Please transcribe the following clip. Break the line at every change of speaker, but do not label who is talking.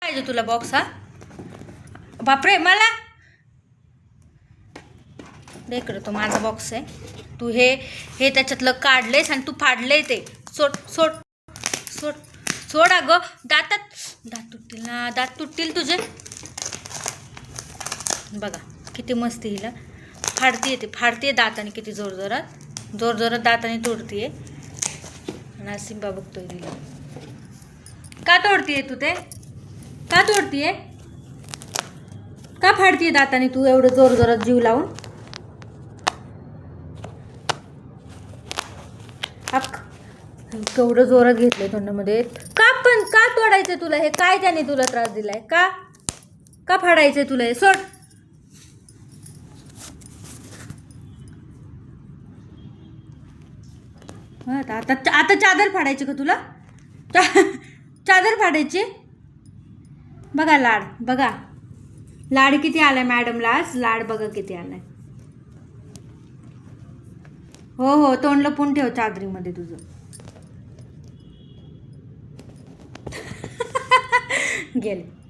पाहिजे तुला बॉक्स हा? बापरे, मला दे इकडं, तो माझा बॉक्स आहे. तू हे हे त्याच्यातलं काढलेस आणि तू फाडले ते. सोड सोड सोड सोड अगं, दात तुटतील ना, दात तुटतील तुझे. बघा किती मस्ती हिला फाडतीये, ते फाडतीये दाताने, किती जोरजोरात दाताने तोडतीये. आणि सिंबा बघतोय तिला. का तोडतीये तू ते? का तोडतीये? का फाडतीये दाताने तू एवढं जोरजोरात जीव लावून? केवढं जोरात घेतलंय तोंडामध्ये. का तोडायचं तुला हे? काय त्याने तुला त्रास दिलाय? का फाडायचंय तुला हे? सोड. आता चादर फाडायची का तुला? चादर फाडायची? बघा लाड, बघा लाड किती आलाय मॅडमला आज. लाड बघा किती आलाय. हो, तोंड लपून ठेव चादरीमध्ये तुझं. गेले.